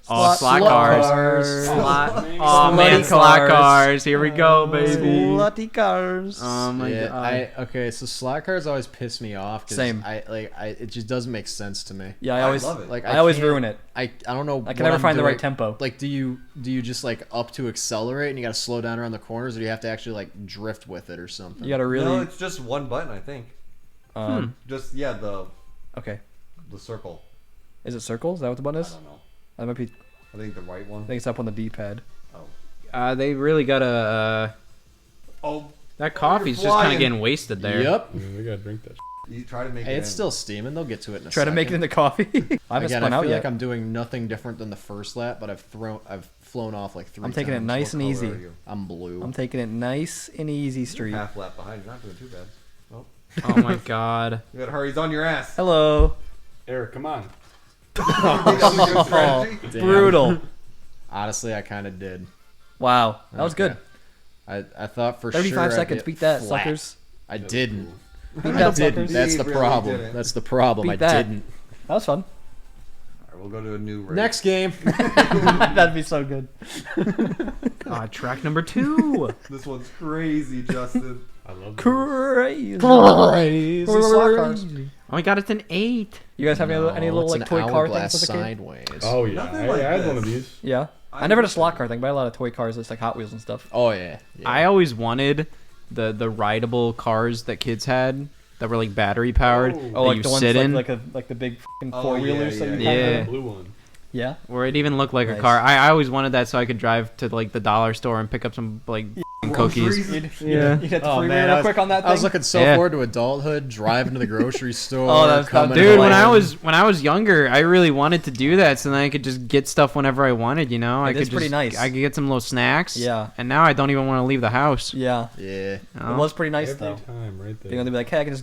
slot cars. Oh man, slot cars. Here we go, baby. Slutty cars. Oh my god. Okay, so slot cars always piss me off. Same. It just doesn't make sense to me. Yeah, I always love it. Like I always can't- ruin it. I don't know. I can never find the right tempo. Like, do you just like up to accelerate and you got to slow down around the corners, or do you have to actually like drift with it or something? You gotta really. No, it's just one button, I think. Just Okay. the circle. Is it circle? Is that what the button I is? don't know. That might be. I think the right one. I think it's up on the D-pad. They really gotta. That coffee's just kind of getting wasted there. Yep. We gotta drink that. You try to make Hey, it. it's still steaming. They'll get to it in a Try to make it into coffee. I haven't Again, spun I out feel yet. like I'm doing nothing different than the first lap, but I've flown off like 3 I'm taking it times. nice and easy. I'm blue. I'm taking it nice and easy, Street. half lap behind. You're not doing too bad. Oh, Oh my god. you gotta hurry. He's on your ass. Hello. Eric, come on. Strategy? Damn. Brutal. Honestly, I kind of did. Wow, that was Okay. good. I thought for sure. 35 I'd seconds. get Beat that, flat. suckers. I didn't. Beat I that, didn't. suckers. That's the He really problem. didn't. That's the problem. Beat I that. didn't. That was fun. Alright, we'll go to a new race. Next game. That'd be so good. Track number 2. This one's crazy, Justin. I love this. Crazy. Crazy slot cars. Oh my god, it's an 8. You guys have any little it's like an toy car hourglass things as a kid? sideways. Oh yeah, Nothing like I had this. one of these. Yeah. I never had a slot car thing, but I had a lot of toy cars that's like Hot Wheels and stuff. Oh yeah. I always wanted the rideable cars that kids had that were like battery powered. Oh. that Oh, like you the ones sit in, like the big fucking Oh, four wheelers. yeah, that you yeah. kinda- Yeah. Blue one. Yeah. where it even looked like Nice. a car. I always wanted that so I could drive to like the dollar store and pick up some like cookies. You'd Yeah. hit the Oh freeway man, real quick on that thing. I was looking so Yeah. forward to adulthood, driving to the grocery store. Oh, that's- coming Dude, when home. I was younger, I really wanted to do that so then I could just get stuff whenever I wanted, you know? I It could is pretty just, nice. I could get some little snacks. Yeah. And now I don't even want to leave the house. Yeah. Yeah. you know? It was pretty nice Every though. time, right They're there. gonna be like, hey, I can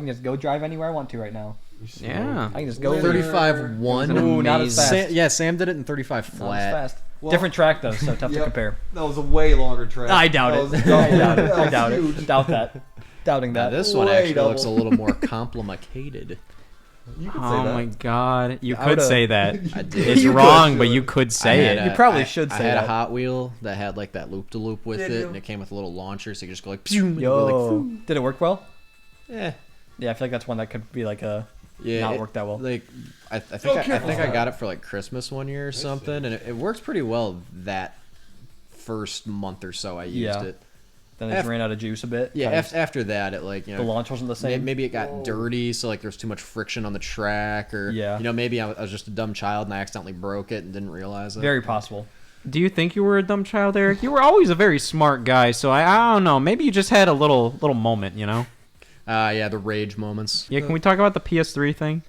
just go drive anywhere I want to right now. You slow. Yeah. I can just go. 35-1. Ooh, not as fast. Yeah, Sam did it in 35 Not as flat. fast. Well- Different track though, so tough to Yep. compare. That was a way longer track. I doubt That it. was I double. doubt it. That I was doubt huge. it. Doubt that. Doubting Now that. this one Way actually double. looks a little more complicated. You could say Oh that. my god. You I could would've- say that. I did. It's You could wrong, do but it. you could I say had it. a- You probably I- should I say had that. a Hot Wheel that had like that loop to loop with Did it, you? and it came with a little launcher, so you could just go like, pew, and it would Yo, go like, did it work well? yeah, Yeah, I feel like that's one that could be like a yeah, not it- work that well. Like, I think I got it for like Christmas one year or something, and it works pretty well that first month or so I used Yeah. it. Then it just ran out of juice a bit. Yeah, 'cause after that, it like the launch wasn't the same. Maybe it got dirty, so like there's too much friction on the track, or Yeah. you know, maybe I was just a dumb child and I accidentally broke it and didn't realize it. Very possible. Do you think you were a dumb child, Eric? You were always a very smart guy, so I don't know. Maybe you just had a little moment, you know? Yeah, the rage moments. Yeah, can we talk about the PS3 thing?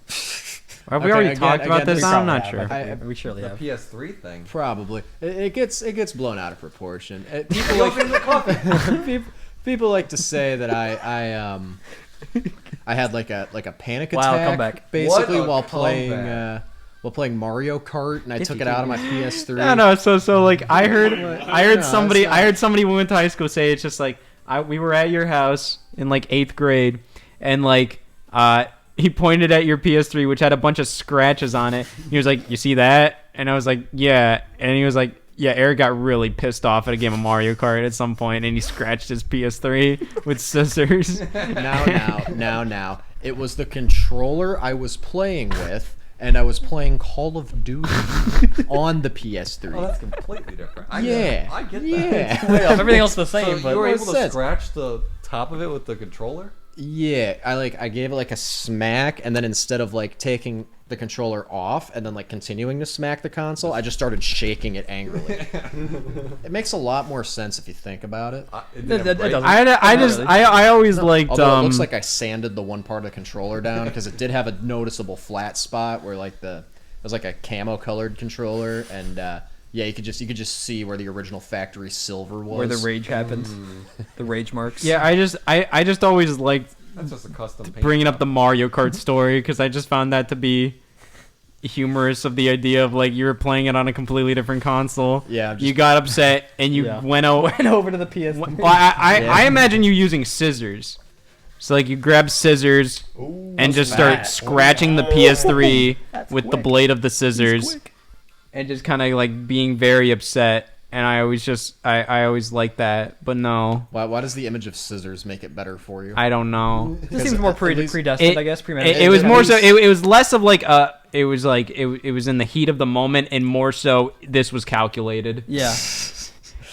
Have we Okay, already again- talked about again, this? we I'm probably not have, sure. I think we surely The have. PS3 thing. Probably it gets blown out of proportion. People like people like to say that I had like a panic Wow, attack comeback. basically What a while comeback. playing Mario Kart, and I took it out of my PS3. No. So like I heard No, somebody it's not. I heard somebody we went to high school say it's just like we were at your house in like 8th grade, and like he pointed at your PS3 which had a bunch of scratches on it. He was like, "You see that?" And I was like, "Yeah." And he was like, "Yeah." Eric got really pissed off at a game of Mario Kart at some point, and he scratched his PS3 with scissors. Now. It was the controller I was playing with, and I was playing Call of Duty on the PS3. Oh, that's completely different. I Yeah. get that. Yeah. Way off. Everything else the So same, but you were Well, able to sense. scratch the top of it with the controller? Yeah, I gave it like a smack, and then instead of like taking the controller off and then like continuing to smack the console, I just started shaking it angrily. It makes a lot more sense if you think about it. It It didn't break. doesn't. I always liked Although it looks like I sanded the one part of the controller down because it did have a noticeable flat spot where like it was like a camo colored controller, and yeah, you could just see where the original factory silver was. where the rage happens, the rage marks. yeah. I just always liked That's just a custom paint. bringing up the Mario Kart story because I just found that to be humorous of the idea of like you were playing it on a completely different console. Yeah, You got upset and you Yeah. went over. Went over to the PS. Well, I Yeah. imagine you using scissors. So like you grab scissors and just start scratching the PS3 That's with the quick. blade of the scissors. and just kind of like being very upset. And I always like that, but no, Why does the image of scissors make it better for you? I don't know. This seems more at least- predestined, I guess. It was more so. It was less of like it was like it was in the heat of the moment, and more so this was calculated. Yeah.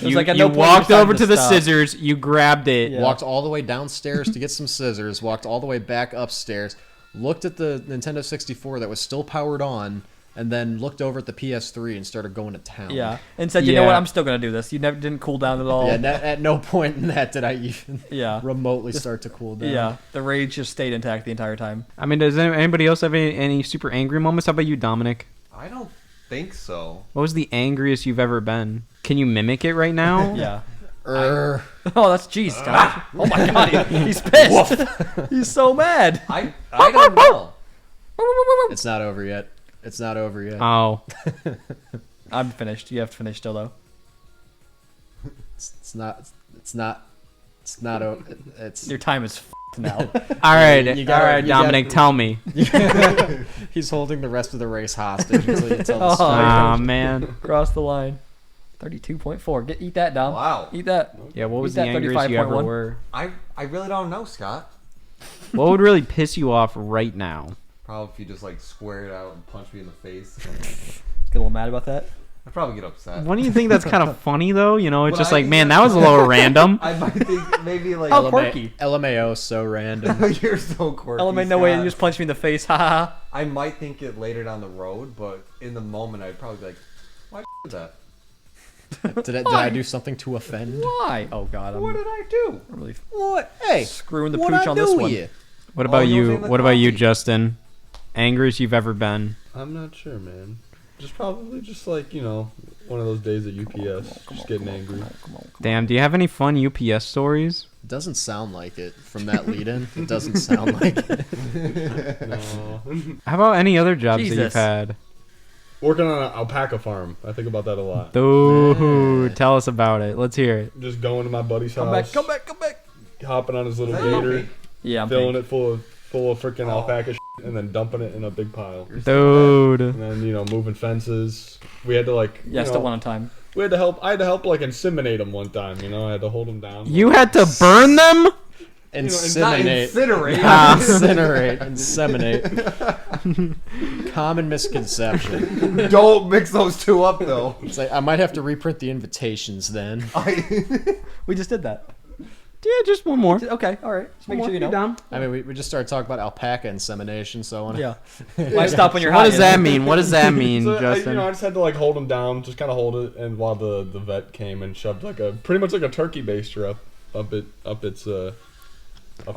You, like at you no point walked you decided over to to the stop. scissors, you grabbed it. Yeah. Walked all the way downstairs to get some scissors, walked all the way back upstairs, looked at the Nintendo 64 that was still powered on, and then looked over at the PS3 and started going to town. Yeah. And said, you know Yeah. what? I'm still going to do this. You never didn't cool down at all. Yeah, at no point in that did I even Yeah. remotely start to cool down. Yeah. The rage just stayed intact the entire time. I mean, does anybody else have any super angry moments? How about you, Dominic? I don't think so. What was the angriest you've ever been? Can you mimic it right now? Yeah. Err. Oh, that's jeez, Scott. Oh my god, he's pissed. He's so mad. I don't know. It's not over yet. It's not over yet. Oh, I'm finished. You have to finish still though. It's not over. It's Your time is f***ed now. You all right, gotta- all right, you Dominic, gotta- tell me. He's holding the rest of the race hostage until you tell the Oh, story. Ah, man. Cross the line. 32.4. Eat that, Dom. Wow. Eat that. Yeah, what was Eat the that angriest you ever 35.1. were? I really don't know, Scott. What would really piss you off right now? Probably if you just like squared out and punched me in the face. Get a little mad about that. I'd probably get upset. Why do you think that's kind of funny though? You know, it's Well, just I like, think man, that's that was a little random. I might think maybe like How quirky. LMAO so random. You're so quirky. LMA, no way. Scott. You just punched me in the face. Ha ha. I might think it later down the road, but in the moment, I'd probably be like, "Why is that? Did I do something to offend? Why? Oh god, I'm What did I do?" really What? Hey, screwing the what pooch I on this do one. you? What Oh, about you you? was in the What about you, coffee. Justin? Angriest you've ever been? I'm not sure, man. Just probably just like, you know, one of those days at UPS, just getting angry. Damn, do you have any fun UPS stories? It doesn't sound like it from that lead-in. It doesn't sound like it. No. How about any other jobs that Jesus. you've had? Working on an alpaca farm. I think about that a lot. Dude, tell us about it. Let's hear it. Just going to my buddy's Come house. back, come back, come back. Hopping on his little Is that gator, okay? Yeah, I'm filling pink. it full of freaking alpaca and then dumping it in a big pile. Dude. And then, you know, moving fences. We had to like, Yeah, you still know, one at a time. I had to help like inseminate them one time, you know. I had to hold them down. You had to burn them? Inseminate. Incinerate. Incinerate. Inseminate. Common misconception. Don't mix those two up, though. It's like, I might have to reprint the invitations then. We just did that. Yeah, just one more. Okay, all right. Just make sure you know. Down. I mean, we just started talking about alpaca insemination, so I want to... Yeah. Why stop when you're What hot? does you that know? mean? What does that mean, So, Justin? I just had to like hold them down, just kind of hold it, and while the vet came and shoved like pretty much like a turkey baster up its Up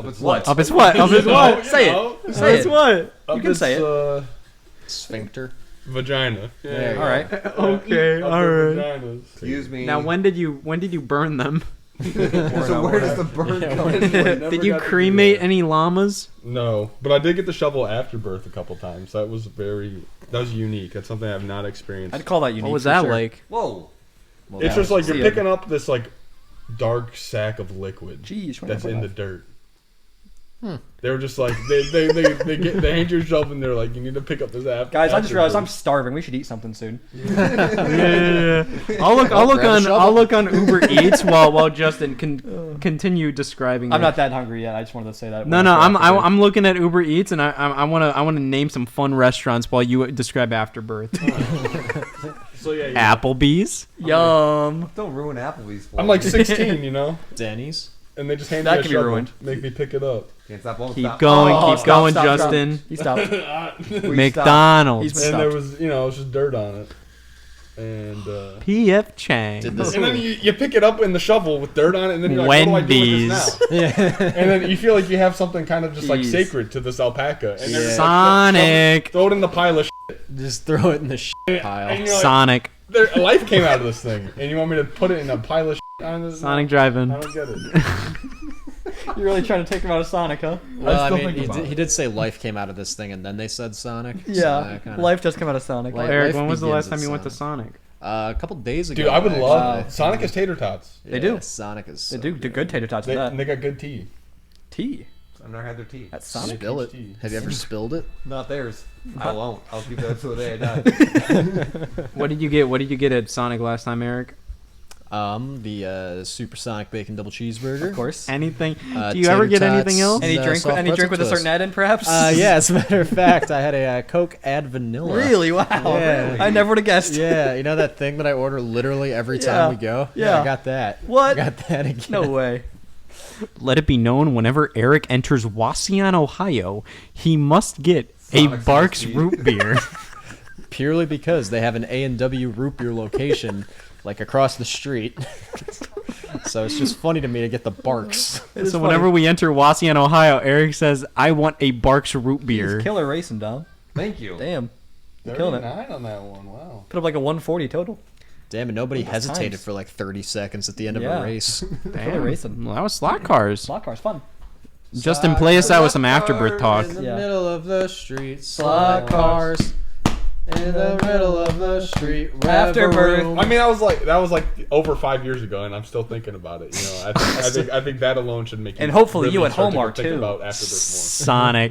its what? Up his what? Up his what? Say it. it. Say it. what? Up You can its, say it. Sphincter. Vagina. There you All right. Okay, Up all their right. vaginas. Excuse me. Now, when did you burn them? So where does the burn come in? Never Did you got to do cremate that. any llamas? No, but I did get the shovel after birth a couple times. That was unique. That's something I've not experienced. I'd call that unique. What was for that sure. like? Whoa. Well, It's that just like you're See ya. picking up this like dark sack of liquid Jeez, that's in the dirt. Hmm. They were just like they hand you a shovel and they're like, you need to pick up this app. Guys, I just realized I'm starving. We should eat something soon. Yeah. I'll look grab a shovel. on Uber Eats while Justin can continue describing. I'm it. not that hungry yet. I just wanted to say that. No, I'm looking at Uber Eats and I wanna name some fun restaurants while you describe Afterbirth. So yeah, Applebee's. Yum. Don't ruin Applebee's for I'm me. like 16, you know, Denny's. and they just hand That me a can be shovel, ruined. make me pick it up. Can't stop, won't Keep stop. going, Oh, keep stop, going, stop, stop. Justin. He stopped. McDonald's. He's And there stopped. was, you know, it was just dirt on it, and P.F. Chang. Did this- and then you pick it up in the shovel with dirt on it, and then you're like, what do I do with this now? Yeah. And then you feel like you have something kind of just like Jeez. sacred to this alpaca, and they're just like, Sonic. throw it in the pile of Just throw it in the shit and pile. you're like, Sonic. a life came out of this thing, and you want me to put it in a pile of on this? Sonic I Drive-In. don't get it. You're really trying to take him out of Sonic, huh? Well, I still mean, think about he it. did say life came out of this thing, and then they said Sonic. so Yeah. that kinda- Life does come out of Sonic. Life- Eric, life when was the begins last time at you went to Sonic. Sonic? A couple days ago. Dude, I would actually. love Sonic has tater tots. They do. Sonic is. They so do good. the good tater tots They, with and they that. got good tea. Tea. I've never had their tea. That's Sonic. Spill it. tea. Have you ever spilled it? Not theirs. I won't. I'll keep that till the day I die. What did you get? What did you get at Sonic last time, Eric? The supersonic bacon double cheeseburger. Of course. Anything? Uh, Do you ever tater get anything tots. else? Any The drink? soft Any drink with pretzel a certain ad in, perhaps? Yeah, as a matter of fact, I had a Coke add vanilla. Really? Wow. Yeah. I never would have guessed. Yeah, you know that thing that I order literally every Yeah. time we go? Yeah. I got that. What? I got that again. No way. Let it be known whenever Eric enters Wasion, Ohio, he must get Sonic's a Barks tea. root beer. Purely because they have an A&W root beer location like across the street. So it's just funny to me to get the Barks. It is So funny. whenever we enter Wasion, Ohio, Eric says, "I want a Barks root beer." He's killer racing, Dom. Thank you. Damn. You're killing it. 39 on that one. Wow. Put up like a 140 total. Damn, and nobody That's hesitated times. for like 30 seconds at the end of Yeah. a race. Killer racing. Well, that was slot cars. Slot cars, fun. Justin, play us out with some afterbirth talk. In the Yeah. middle of the street, Slot cars. In the middle of the street, Afterbirth. I mean, that was like over 5 years ago, and I'm still thinking about it. You know, I think that alone should make you. And hopefully you really at start home to are think too. about Afterbirth more. Sonic.